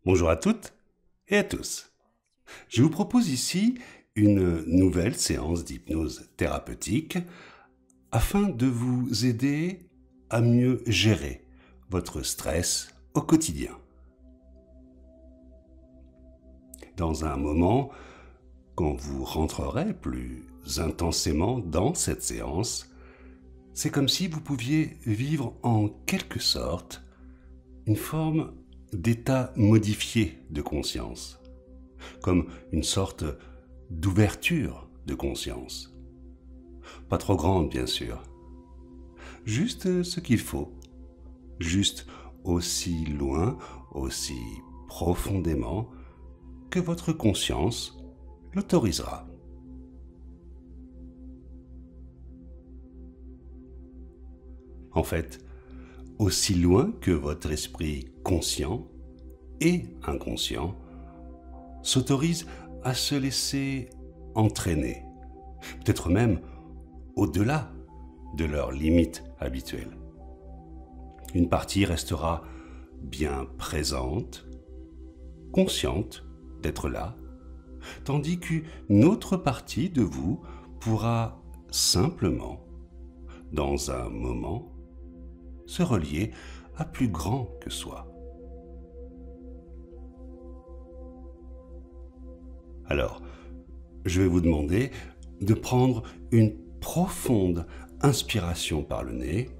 Bonjour à toutes et à tous. Je vous propose ici une nouvelle séance d'hypnose thérapeutique afin de vous aider à mieux gérer votre stress au quotidien. Dans un moment, quand vous rentrerez plus intensément dans cette séance, c'est comme si vous pouviez vivre en quelque sorte une forme d'état modifié de conscience, comme une sorte d'ouverture de conscience. Pas trop grande, bien sûr. Juste ce qu'il faut. Juste aussi loin, aussi profondément que votre conscience l'autorisera. En fait, aussi loin que votre esprit conscient et inconscient s'autorise à se laisser entraîner, peut-être même au-delà de leurs limites habituelles. Une partie restera bien présente, consciente d'être là, tandis qu'une autre partie de vous pourra simplement, dans un moment, se relier à plus grand que soi. Alors, je vais vous demander de prendre une profonde inspiration par le nez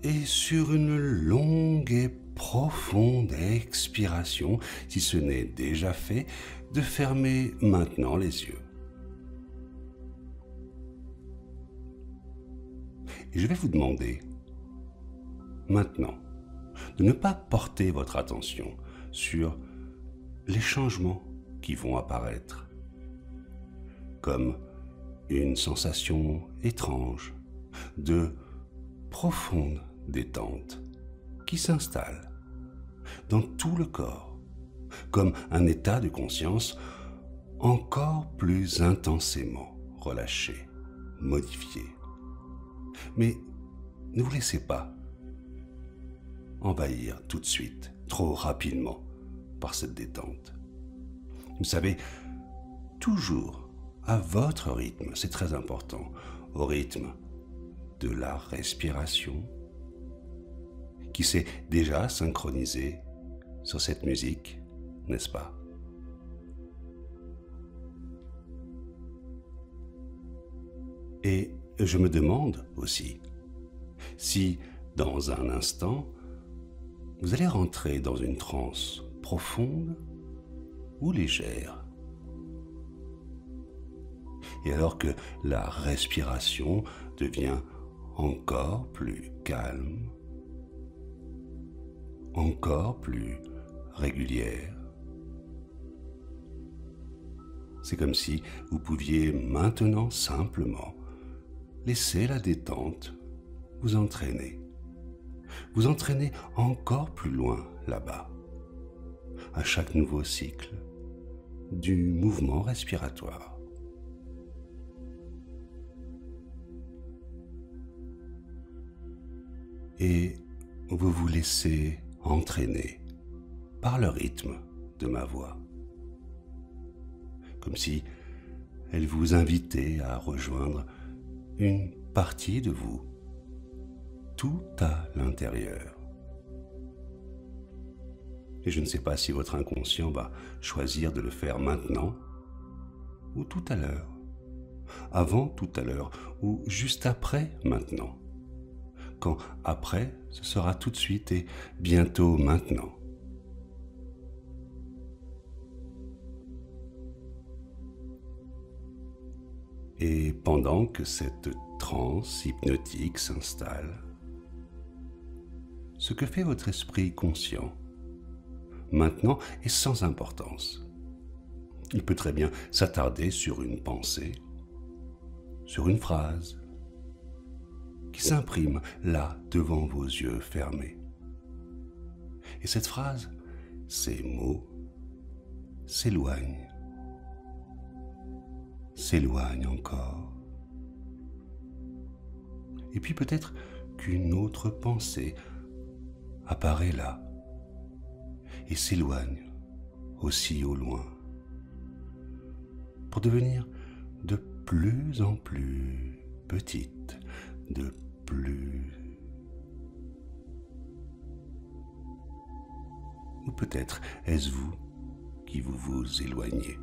et sur une longue et profonde expiration, si ce n'est déjà fait, de fermer maintenant les yeux. Et je vais vous demander, maintenant, de ne pas porter votre attention sur les changements qui vont apparaître, comme une sensation étrange de profonde détente qui s'installe dans tout le corps, comme un état de conscience encore plus intensément relâché, modifié. Mais ne vous laissez pas envahir tout de suite, trop rapidement, par cette détente. Vous savez, toujours à votre rythme, c'est très important, au rythme de la respiration, qui s'est déjà synchronisée sur cette musique, n'est-ce pas? Et je me demande aussi si, dans un instant, vous allez rentrer dans une transe profonde ou légère. Et alors que la respiration devient encore plus calme, encore plus régulière, c'est comme si vous pouviez maintenant simplement laisser la détente vous entraîner encore plus loin là-bas, à chaque nouveau cycle du mouvement respiratoire. Et vous vous laissez entraîner par le rythme de ma voix, comme si elle vous invitait à rejoindre une partie de vous, tout à l'intérieur. Et je ne sais pas si votre inconscient va choisir de le faire maintenant ou tout à l'heure, avant tout à l'heure ou juste après maintenant, quand après ce sera tout de suite et bientôt maintenant. Et pendant que cette transe hypnotique s'installe, ce que fait votre esprit conscient maintenant est sans importance. Il peut très bien s'attarder sur une pensée, sur une phrase qui s'imprime là devant vos yeux fermés. Et cette phrase, ces mots s'éloignent, s'éloignent encore. Et puis peut-être qu'une autre pensée apparaît là, et s'éloigne aussi au loin pour devenir de plus en plus petite, de plus... Ou peut-être est-ce vous qui vous éloignez.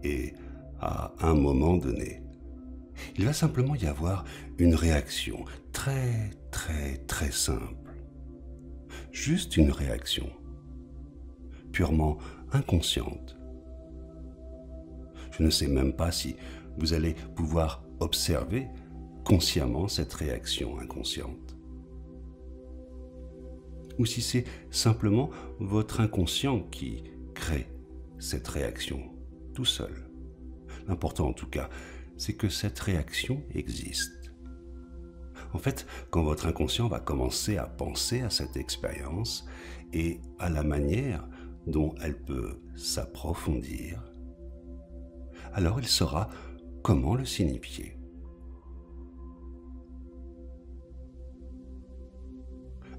Et à un moment donné, il va simplement y avoir une réaction très simple. Juste une réaction, purement inconsciente. Je ne sais même pas si vous allez pouvoir observer consciemment cette réaction inconsciente. Ou si c'est simplement votre inconscient qui crée cette réaction tout seul. L'important en tout cas, c'est que cette réaction existe. En fait, quand votre inconscient va commencer à penser à cette expérience et à la manière dont elle peut s'approfondir, alors il saura comment le signifier.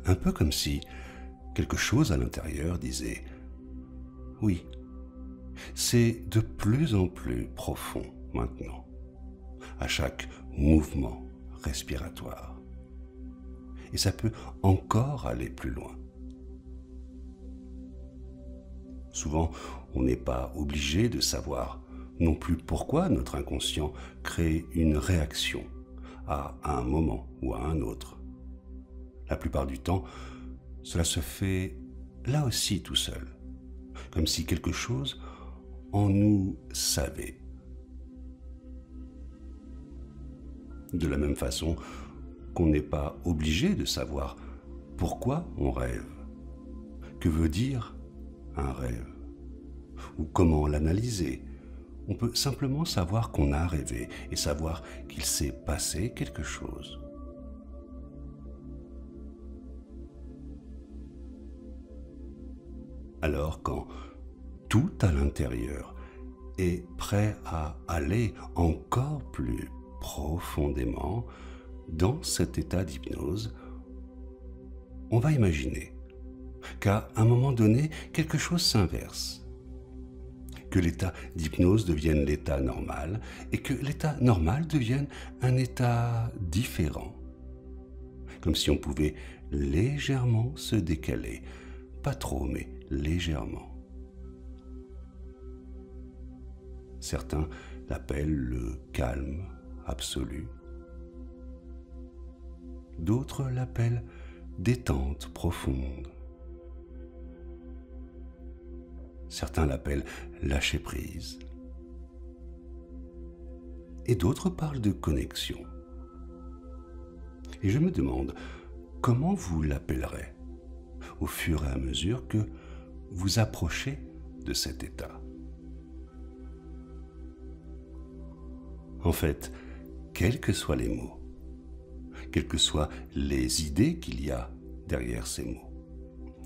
Un peu comme si quelque chose à l'intérieur disait « Oui, c'est de plus en plus profond maintenant, à chaque mouvement respiratoire. Et ça peut encore aller plus loin. » Souvent, on n'est pas obligé de savoir non plus pourquoi notre inconscient crée une réaction à un moment ou à un autre. La plupart du temps, cela se fait là aussi tout seul, comme si quelque chose en nous savait. De la même façon qu'on n'est pas obligé de savoir pourquoi on rêve, que veut dire un rêve, ou comment l'analyser. On peut simplement savoir qu'on a rêvé et savoir qu'il s'est passé quelque chose. Alors quand tout à l'intérieur est prêt à aller encore plus profondément dans cet état d'hypnose, on va imaginer qu'à un moment donné, quelque chose s'inverse, que l'état d'hypnose devienne l'état normal et que l'état normal devienne un état différent, comme si on pouvait légèrement se décaler, pas trop mais légèrement. Certains l'appellent le calme absolu. D'autres l'appellent détente profonde. Certains l'appellent lâcher prise. Et d'autres parlent de connexion. Et je me demande comment vous l'appellerez au fur et à mesure que vous approchez de cet état. En fait, quels que soient les mots, quelles que soient les idées qu'il y a derrière ces mots,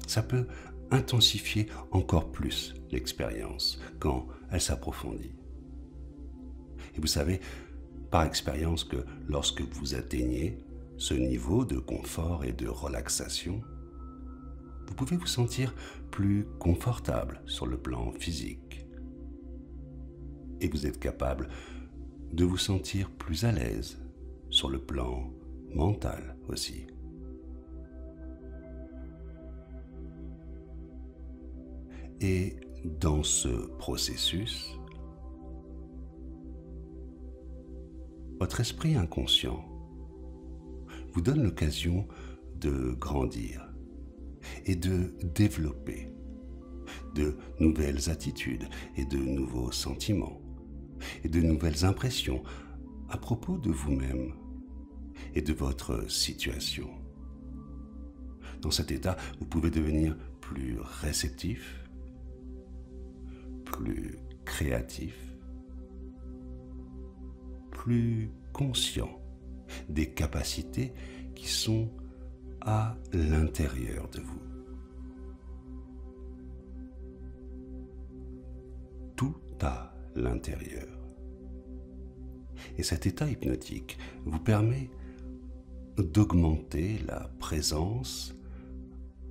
ça peut intensifier encore plus l'expérience quand elle s'approfondit. Et vous savez, par expérience, que lorsque vous atteignez ce niveau de confort et de relaxation, vous pouvez vous sentir plus confortable sur le plan physique. Et vous êtes capable de vous sentir plus à l'aise sur le plan mental aussi. Et dans ce processus, votre esprit inconscient vous donne l'occasion de grandir et de développer de nouvelles attitudes et de nouveaux sentiments et de nouvelles impressions à propos de vous-même et de votre situation. Dans cet état, vous pouvez devenir plus réceptif, plus créatif, plus conscient des capacités qui sont à l'intérieur de vous. Tout à l'intérieur. Et cet état hypnotique vous permet d'augmenter la présence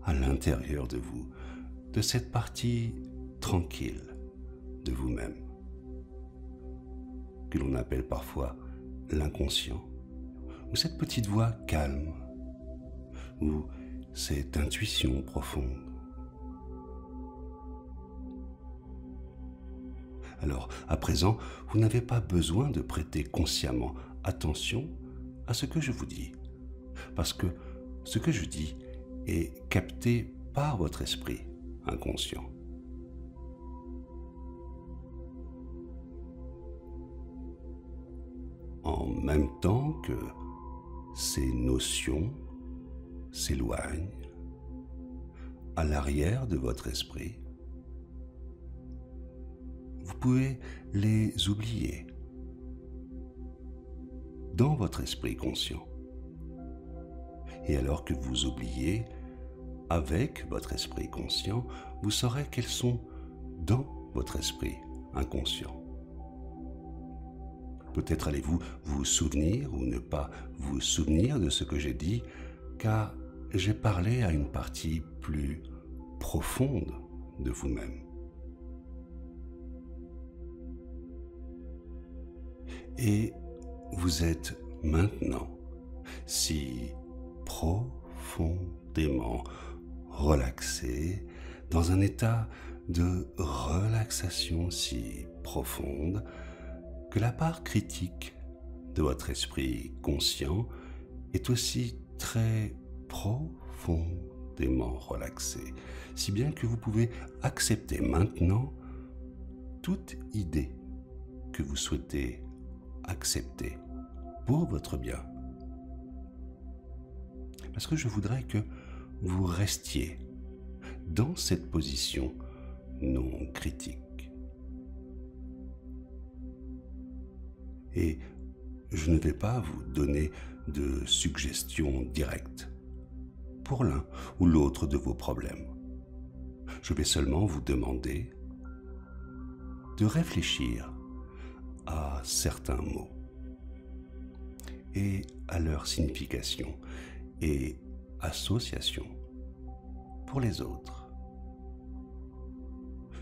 à l'intérieur de vous, de cette partie tranquille de vous-même, que l'on appelle parfois l'inconscient, ou cette petite voix calme, ou cette intuition profonde. Alors, à présent, vous n'avez pas besoin de prêter consciemment attention à ce que je vous dis, parce que ce que je dis est capté par votre esprit inconscient. En même temps que ces notions s'éloignent à l'arrière de votre esprit, vous pouvez les oublier dans votre esprit conscient. Et alors que vous oubliez avec votre esprit conscient, vous saurez qu'elles sont dans votre esprit inconscient. Peut-être allez-vous vous souvenir ou ne pas vous souvenir de ce que j'ai dit, car j'ai parlé à une partie plus profonde de vous-même. Et vous êtes maintenant si profondément relaxé, dans un état de relaxation si profonde, que la part critique de votre esprit conscient est aussi très profondément relaxée, si bien que vous pouvez accepter maintenant toute idée que vous souhaitez accepter pour votre bien. Parce que je voudrais que vous restiez dans cette position non critique. Et je ne vais pas vous donner de suggestions directes pour l'un ou l'autre de vos problèmes. Je vais seulement vous demander de réfléchir à certains mots et à leur signification et association pour les autres.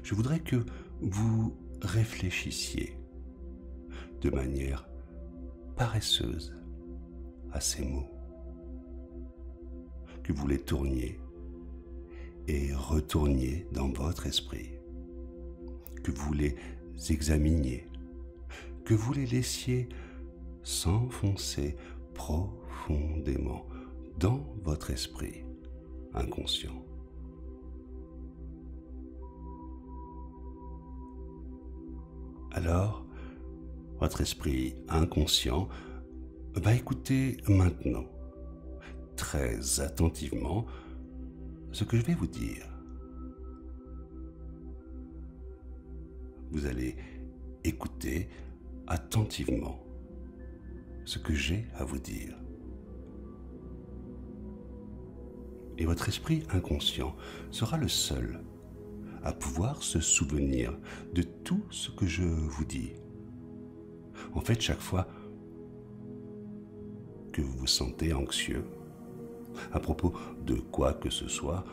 Je voudrais que vous réfléchissiez de manière paresseuse à ces mots, que vous les tourniez et retourniez dans votre esprit, que vous les examiniez, que vous les laissiez s'enfoncer profondément dans votre esprit inconscient. Alors, votre esprit inconscient va écouter maintenant, très attentivement, ce que je vais vous dire. Vous allez écouter attentivement ce que j'ai à vous dire. Et votre esprit inconscient sera le seul à pouvoir se souvenir de tout ce que je vous dis. En fait, chaque fois que vous vous sentez anxieux, à propos de quoi que ce soit,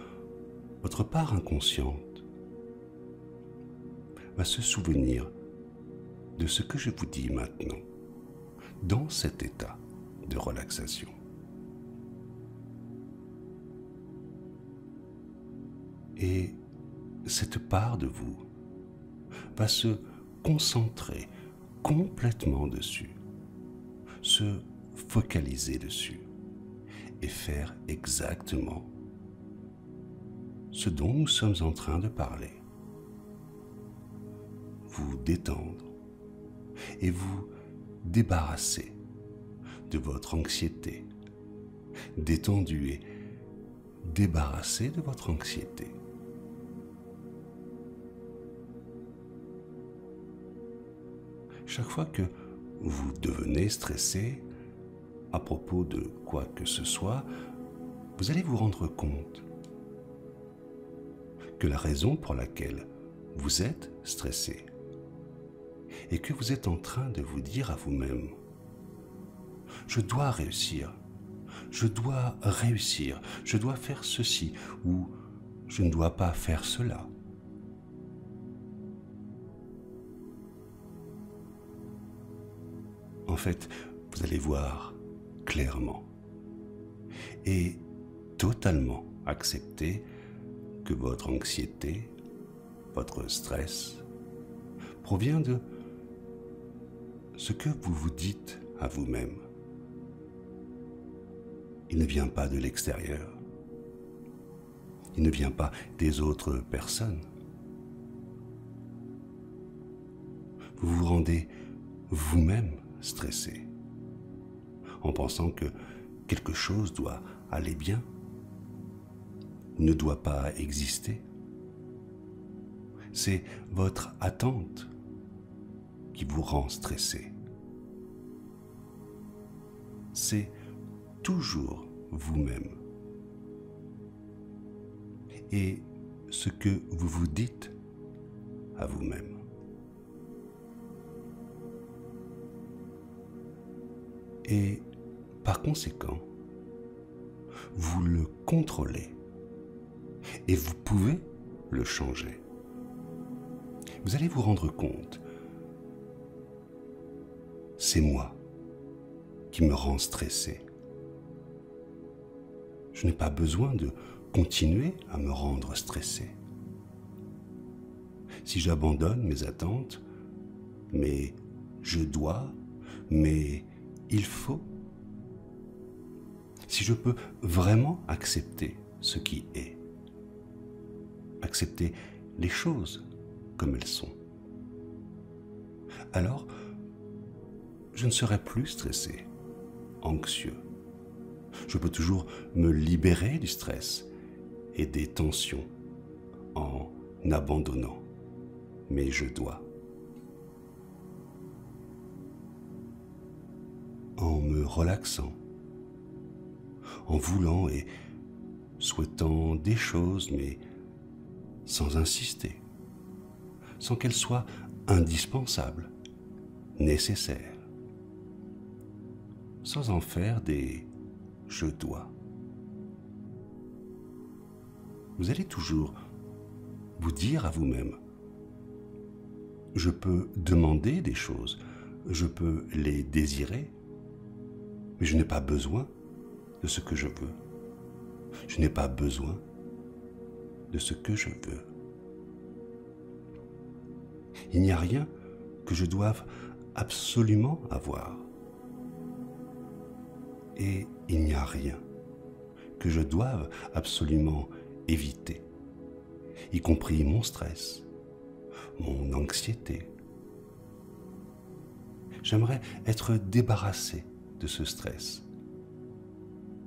votre part inconsciente va se souvenir de ce que je vous dis maintenant, dans cet état de relaxation. Et cette part de vous va se concentrer complètement dessus, se focaliser dessus et faire exactement ce dont nous sommes en train de parler. Vous détendre et vous débarrasser de votre anxiété, détendu et débarrassé de votre anxiété. Chaque fois que vous devenez stressé à propos de quoi que ce soit, vous allez vous rendre compte que la raison pour laquelle vous êtes stressé et que vous êtes en train de vous dire à vous-même « Je dois réussir, je dois réussir, je dois faire ceci ou je ne dois pas faire cela. En fait, vous allez voir clairement et totalement accepter que votre anxiété, votre stress provient de ce que vous vous dites à vous-même. Il ne vient pas de l'extérieur. Il ne vient pas des autres personnes. Vous vous rendez vous-même stressé en pensant que quelque chose doit aller bien, ne doit pas exister. C'est votre attente qui vous rend stressé. C'est toujours vous-même. Et ce que vous vous dites à vous-même. Et par conséquent, vous le contrôlez et vous pouvez le changer. Vous allez vous rendre compte, c'est moi qui me rend stressé. Je n'ai pas besoin de continuer à me rendre stressé. Si j'abandonne mes attentes, mais je dois, mais il faut, si je peux vraiment accepter ce qui est, accepter les choses comme elles sont, alors je ne serai plus stressé, anxieux. Je peux toujours me libérer du stress et des tensions en abandonnant mes je dois. En me relaxant, en voulant et souhaitant des choses, mais sans insister, sans qu'elles soient indispensables, nécessaires, sans en faire des je dois. Vous allez toujours vous dire à vous-même, je peux demander des choses, je peux les désirer, mais je n'ai pas besoin de ce que je veux. Je n'ai pas besoin de ce que je veux. Il n'y a rien que je doive absolument avoir. Et il n'y a rien que je doive absolument éviter, y compris mon stress, mon anxiété. J'aimerais être débarrassé de ce stress.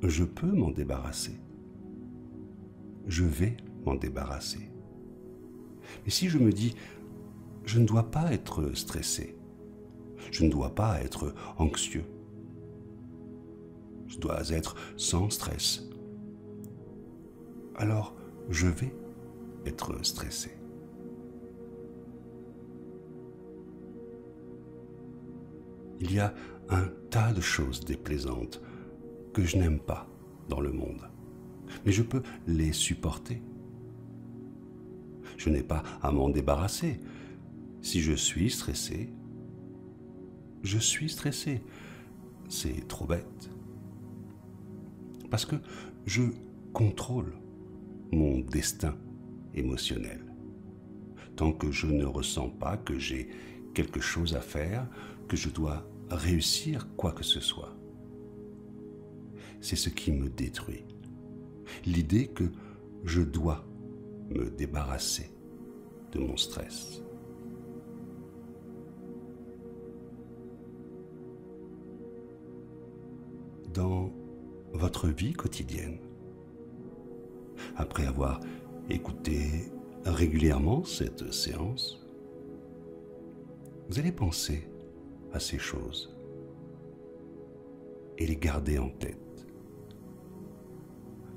Je peux m'en débarrasser. Je vais m'en débarrasser. Mais si je me dis, je ne dois pas être stressé, je ne dois pas être anxieux, je dois être sans stress, alors je vais être stressé. Il y a un tas de choses déplaisantes que je n'aime pas dans le monde, mais je peux les supporter. Je n'ai pas à m'en débarrasser. Si je suis stressé, je suis stressé. C'est trop bête. Parce que je contrôle mon destin émotionnel. Tant que je ne ressens pas que j'ai quelque chose à faire, que je dois réussir quoi que ce soit. C'est ce qui me détruit. L'idée que je dois me débarrasser de mon stress. Dans votre vie quotidienne, après avoir écouté régulièrement cette séance, vous allez penser à ces choses et les garder en tête.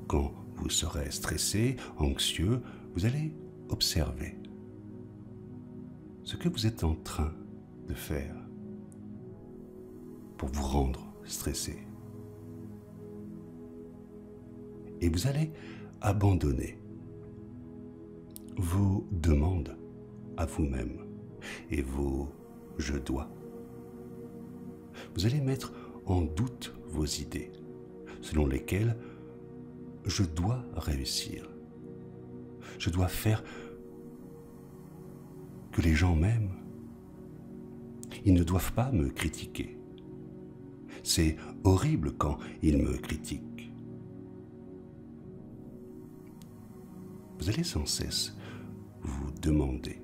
Quand vous serez stressé, anxieux, vous allez observer ce que vous êtes en train de faire pour vous rendre stressé. Et vous allez abandonner vos demandes à vous-même et vos « je dois ». Vous allez mettre en doute vos idées, selon lesquelles je dois réussir. Je dois faire que les gens m'aiment. Ils ne doivent pas me critiquer. C'est horrible quand ils me critiquent. Vous allez sans cesse vous demander: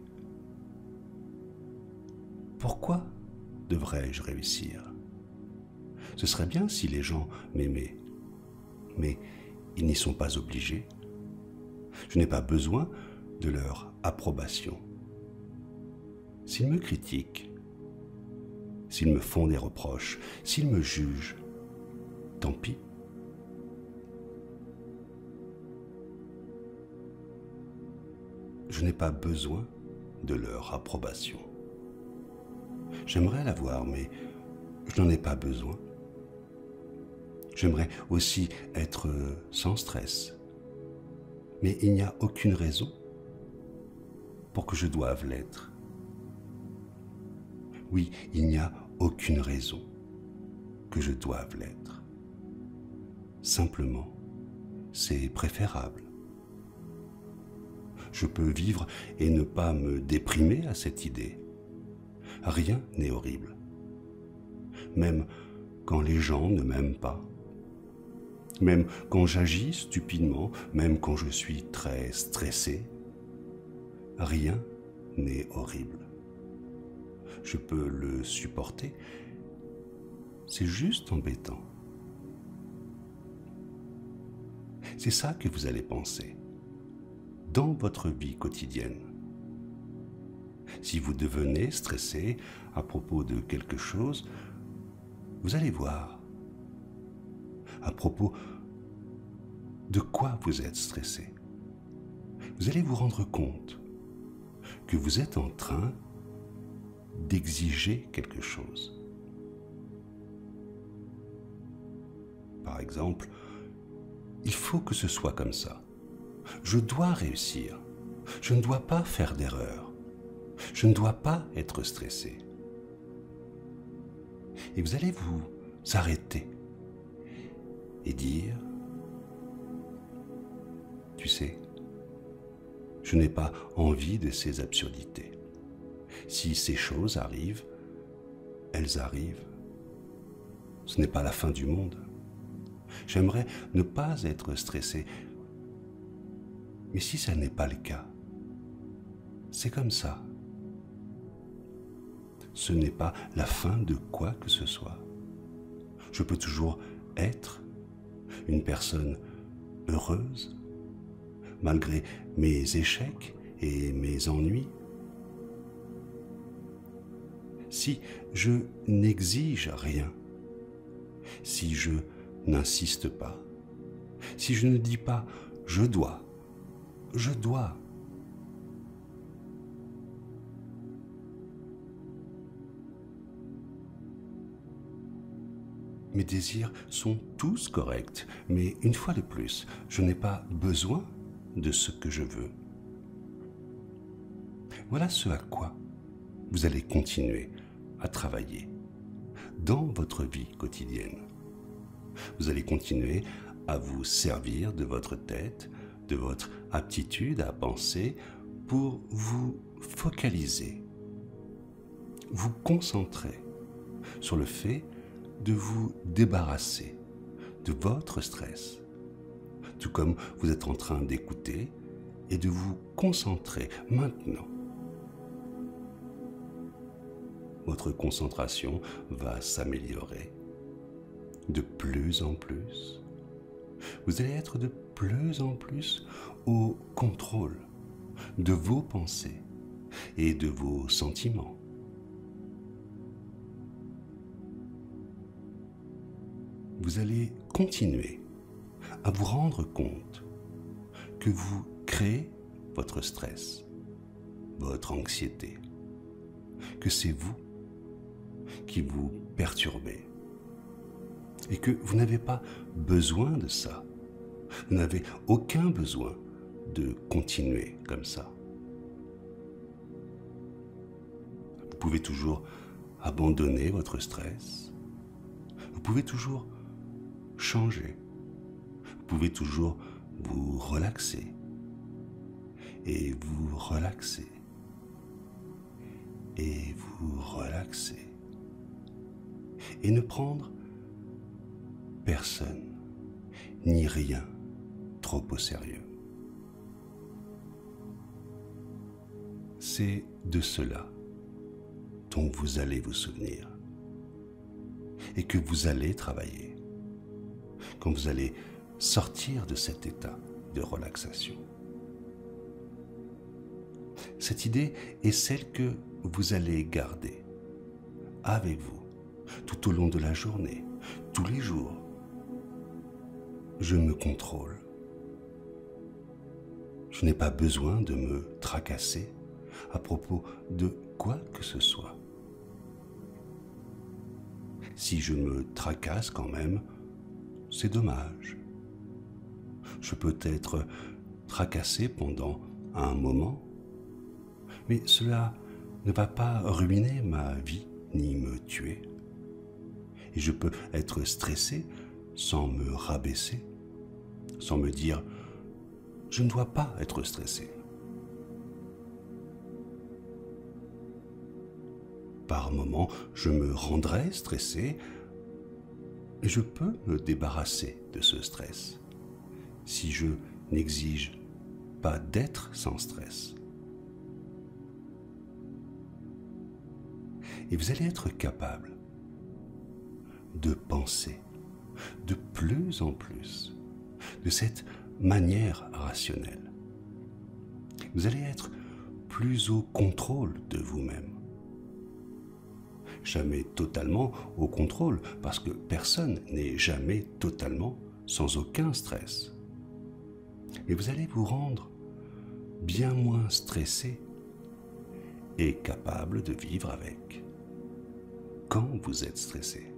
pourquoi devrais-je réussir? Ce serait bien si les gens m'aimaient, mais ils n'y sont pas obligés. Je n'ai pas besoin de leur approbation. S'ils me critiquent, s'ils me font des reproches, s'ils me jugent, tant pis. Je n'ai pas besoin de leur approbation. J'aimerais l'avoir, mais je n'en ai pas besoin. J'aimerais aussi être sans stress, mais il n'y a aucune raison pour que je doive l'être. Oui, il n'y a aucune raison que je doive l'être. Simplement, c'est préférable. Je peux vivre et ne pas me déprimer à cette idée. Rien n'est horrible. Même quand les gens ne m'aiment pas, même quand j'agis stupidement, même quand je suis très stressé, rien n'est horrible. Je peux le supporter. C'est juste embêtant. C'est ça que vous allez penser dans votre vie quotidienne. Si vous devenez stressé à propos de quelque chose, vous allez voir à propos de quoi vous êtes stressé. Vous allez vous rendre compte que vous êtes en train d'exiger quelque chose. Par exemple, il faut que ce soit comme ça. Je dois réussir. Je ne dois pas faire d'erreur. Je ne dois pas être stressé. Et vous allez vous arrêter et dire: tu sais, je n'ai pas envie de ces absurdités. Si ces choses arrivent, elles arrivent. Ce n'est pas la fin du monde. J'aimerais ne pas être stressé. Mais si ça n'est pas le cas, c'est comme ça. Ce n'est pas la fin de quoi que ce soit. Je peux toujours être une personne heureuse, malgré mes échecs et mes ennuis. Si je n'exige rien, si je n'insiste pas, si je ne dis pas « je dois », mes désirs sont tous corrects, mais une fois de plus, je n'ai pas besoin de ce que je veux. Voilà ce à quoi vous allez continuer à travailler dans votre vie quotidienne. Vous allez continuer à vous servir de votre tête, de votre aptitude à penser pour vous focaliser, vous concentrer sur le fait de vous débarrasser de votre stress, tout comme vous êtes en train d'écouter, et de vous concentrer maintenant. Votre concentration va s'améliorer de plus en plus. Vous allez être de plus en plus au contrôle de vos pensées et de vos sentiments. Vous allez continuer à vous rendre compte que vous créez votre stress, votre anxiété, que c'est vous qui vous perturbez et que vous n'avez pas besoin de ça. Vous n'avez aucun besoin de continuer comme ça. Vous pouvez toujours abandonner votre stress. Vous pouvez toujours changer. Vous pouvez toujours vous relaxer. Et vous relaxer. Et vous relaxer. Et ne prendre personne, ni rien trop au sérieux. C'est de cela dont vous allez vous souvenir et que vous allez travailler quand vous allez sortir de cet état de relaxation. Cette idée est celle que vous allez garder avec vous tout au long de la journée, tous les jours. Je me contrôle. Je n'ai pas besoin de me tracasser à propos de quoi que ce soit. Si je me tracasse quand même, c'est dommage. Je peux être tracassé pendant un moment, mais cela ne va pas ruiner ma vie ni me tuer. Et je peux être stressé sans me rabaisser, sans me dire « je ne dois pas être stressé ». Par moments, je me rendrai stressé et je peux me débarrasser de ce stress si je n'exige pas d'être sans stress. Et vous allez être capable de penser de plus en plus de cette manière rationnelle. Vous allez être plus au contrôle de vous-même. Jamais totalement au contrôle, parce que personne n'est jamais totalement sans aucun stress. Mais vous allez vous rendre bien moins stressé et capable de vivre avec quand vous êtes stressé.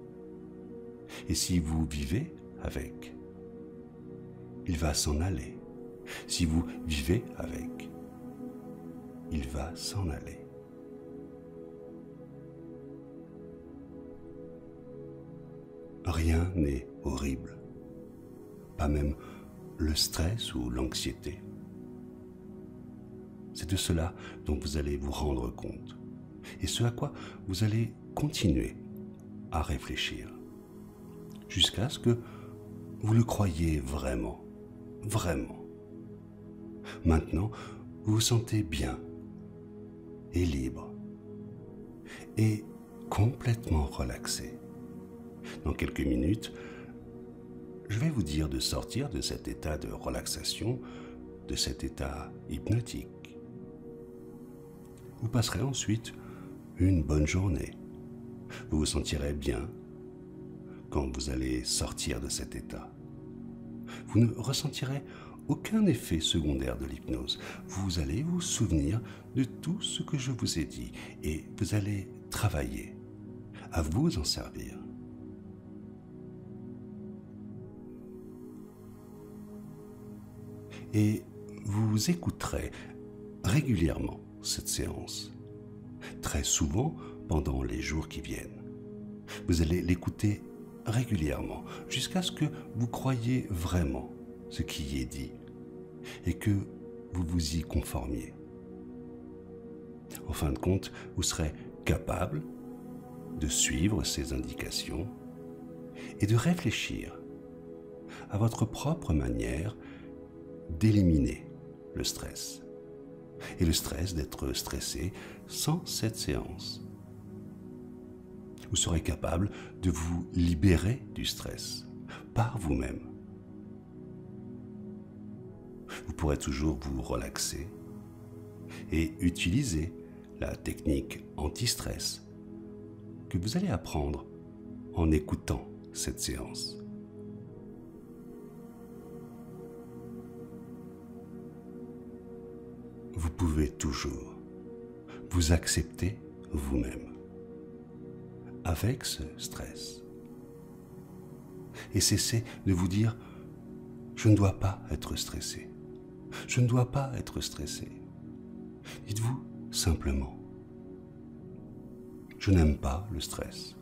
Et si vous vivez avec, il va s'en aller. Si vous vivez avec, il va s'en aller. Rien n'est horrible, pas même le stress ou l'anxiété. C'est de cela dont vous allez vous rendre compte, et ce à quoi vous allez continuer à réfléchir, jusqu'à ce que vous le croyiez vraiment, vraiment. Maintenant, vous vous sentez bien et libre et complètement relaxé. Dans quelques minutes, je vais vous dire de sortir de cet état de relaxation, de cet état hypnotique. Vous passerez ensuite une bonne journée. Vous vous sentirez bien quand vous allez sortir de cet état. Vous ne ressentirez aucun effet secondaire de l'hypnose. Vous allez vous souvenir de tout ce que je vous ai dit et vous allez travailler à vous en servir. Et vous écouterez régulièrement cette séance, très souvent pendant les jours qui viennent. Vous allez l'écouter régulièrement jusqu'à ce que vous croyiez vraiment ce qui y est dit et que vous vous y conformiez. En fin de compte, vous serez capable de suivre ces indications et de réfléchir à votre propre manière d'éliminer le stress. Et le stress d'être stressé sans cette séance. Vous serez capable de vous libérer du stress par vous-même. Vous pourrez toujours vous relaxer et utiliser la technique anti-stress que vous allez apprendre en écoutant cette séance. Vous pouvez toujours vous accepter vous-même avec ce stress et cesser de vous dire « Je ne dois pas être stressé. Je ne dois pas être stressé. Dites-vous simplement, je n'aime pas le stress.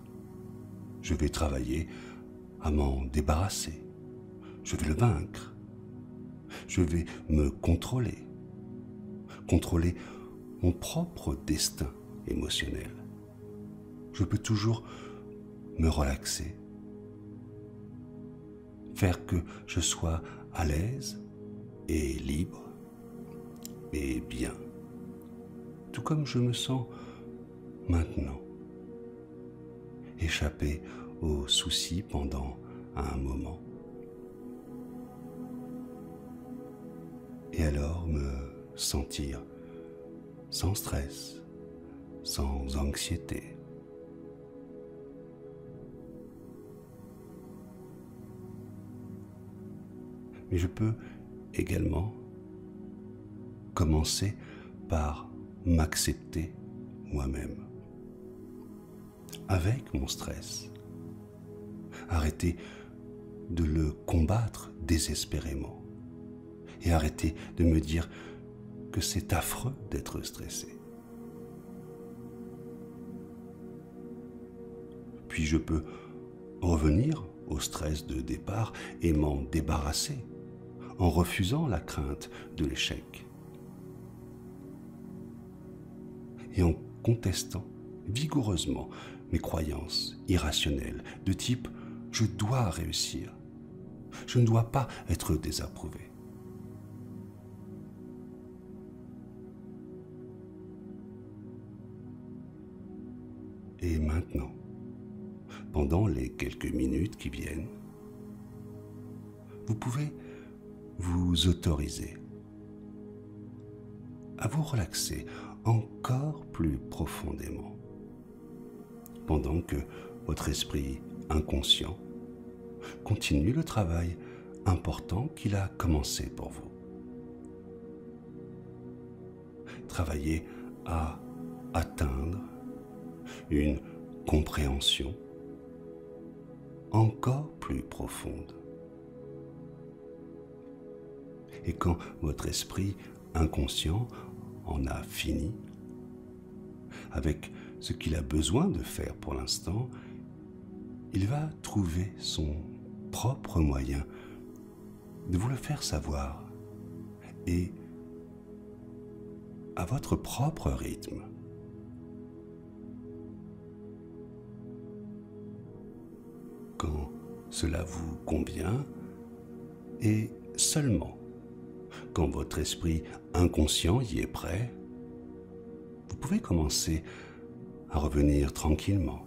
Je vais travailler à m'en débarrasser. Je vais le vaincre. Je vais me contrôler. Contrôler mon propre destin émotionnel. Je peux toujours me relaxer. Faire que je sois à l'aise et libre et bien. Tout comme je me sens maintenant. Échapper aux soucis pendant un moment. Et alors me sentir sans stress, sans anxiété. Mais je peux également commencer par m'accepter moi-même, avec mon stress. Arrêter de le combattre désespérément et arrêter de me dire que c'est affreux d'être stressé. Puis je peux revenir au stress de départ et m'en débarrasser en refusant la crainte de l'échec et en contestant vigoureusement mes croyances irrationnelles de type « je dois réussir, je ne dois pas être désapprouvé ». Et maintenant, pendant les quelques minutes qui viennent, vous pouvez vous autoriser à vous relaxer encore plus profondément, pendant que votre esprit inconscient continue le travail important qu'il a commencé pour vous. Travailler à atteindre une compréhension encore plus profonde. Et quand votre esprit inconscient en a fini avec ce qu'il a besoin de faire pour l'instant, il va trouver son propre moyen de vous le faire savoir et à votre propre rythme. Quand cela vous convient et seulement quand votre esprit inconscient y est prêt, vous pouvez commencer à revenir tranquillement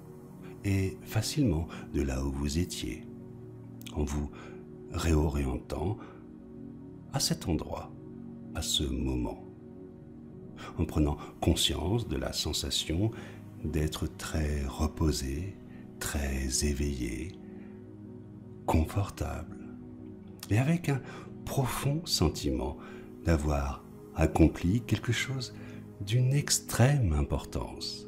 et facilement de là où vous étiez, en vous réorientant à cet endroit, à ce moment, en prenant conscience de la sensation d'être très reposé, très éveillé, confortable, et avec un profond sentiment d'avoir accompli quelque chose d'une extrême importance,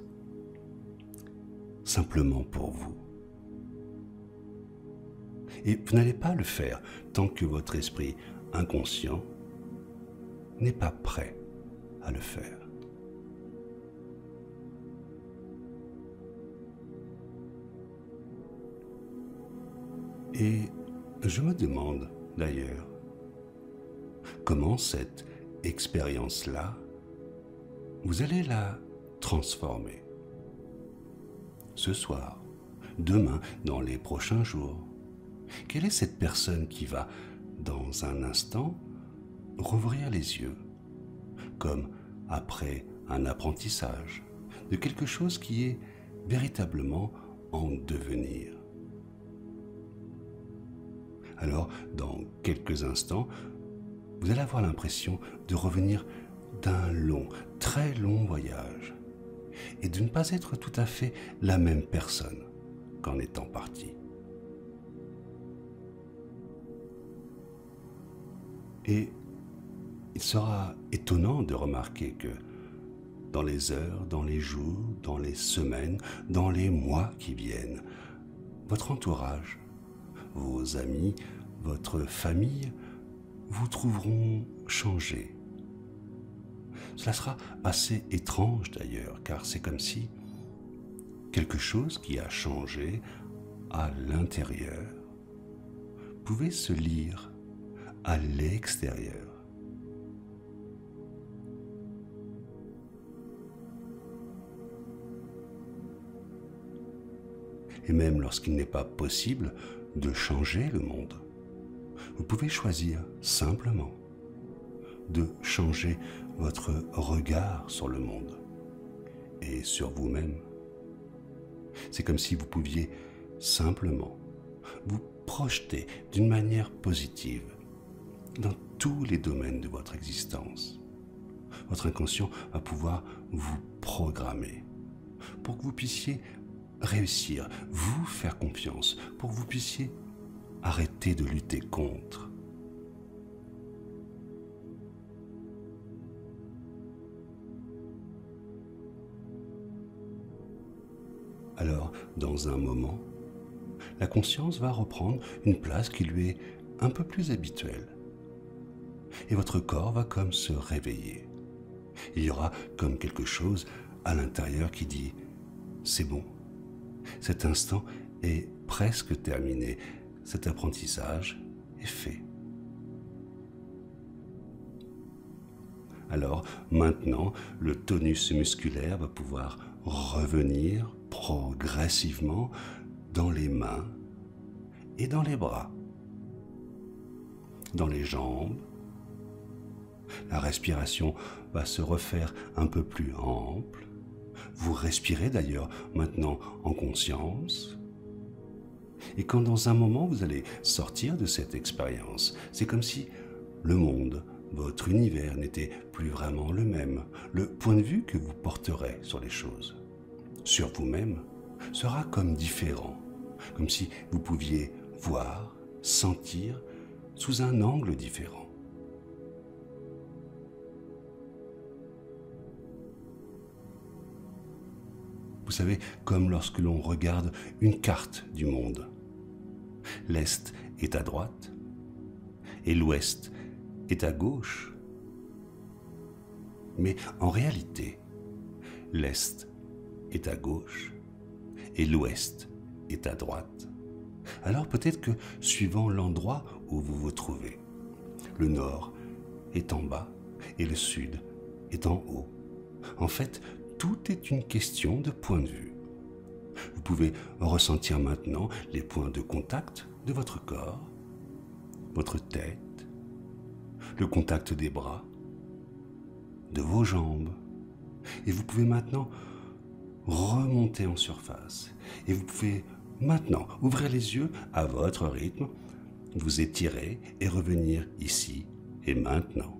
simplement pour vous. Et vous n'allez pas le faire tant que votre esprit inconscient n'est pas prêt à le faire. Et je me demande d'ailleurs comment cette expérience-là, vous allez la transformer. Ce soir, demain, dans les prochains jours. Quelle est cette personne qui va, dans un instant, rouvrir les yeux, comme après un apprentissage, de quelque chose qui est véritablement en devenir? Alors, dans quelques instants, vous allez avoir l'impression de revenir d'un long, très long voyage et de ne pas être tout à fait la même personne qu'en étant parti. Et il sera étonnant de remarquer que dans les heures, dans les jours, dans les semaines, dans les mois qui viennent, votre entourage, vos amis, votre famille vous trouveront changé. Cela sera assez étrange d'ailleurs, car c'est comme si quelque chose qui a changé à l'intérieur pouvait se lire à l'extérieur. Et même lorsqu'il n'est pas possible de changer le monde, vous pouvez choisir simplement de changer votre regard sur le monde et sur vous-même. C'est comme si vous pouviez simplement vous projeter d'une manière positive dans tous les domaines de votre existence. Votre inconscient va pouvoir vous programmer pour que vous puissiez réussir, vous faire confiance, pour que vous puissiez arrêter de lutter contre. Alors, dans un moment, la conscience va reprendre une place qui lui est un peu plus habituelle. Et votre corps va comme se réveiller. Il y aura comme quelque chose à l'intérieur qui dit « c'est bon, cet instant est presque terminé, cet apprentissage est fait ». Alors maintenant, le tonus musculaire va pouvoir revenir progressivement dans les mains et dans les bras, dans les jambes. La respiration va se refaire un peu plus ample. Vous respirez d'ailleurs maintenant en conscience. Et quand dans un moment vous allez sortir de cette expérience, c'est comme si le monde, votre univers n'était plus vraiment le même. Le point de vue que vous porterez sur les choses, sur vous-même, sera comme différent. Comme si vous pouviez voir, sentir sous un angle différent. Vous savez, comme lorsque l'on regarde une carte du monde. L'Est est à droite et l'Ouest est à gauche. Mais en réalité, l'Est est à gauche et l'Ouest est à droite. Alors peut-être que suivant l'endroit où vous vous trouvez, le Nord est en bas et le Sud est en haut. En fait, tout est une question de point de vue. Vous pouvez ressentir maintenant les points de contact de votre corps, votre tête, le contact des bras, de vos jambes. Et vous pouvez maintenant remonter en surface. Et vous pouvez maintenant ouvrir les yeux à votre rythme, vous étirer et revenir ici et maintenant.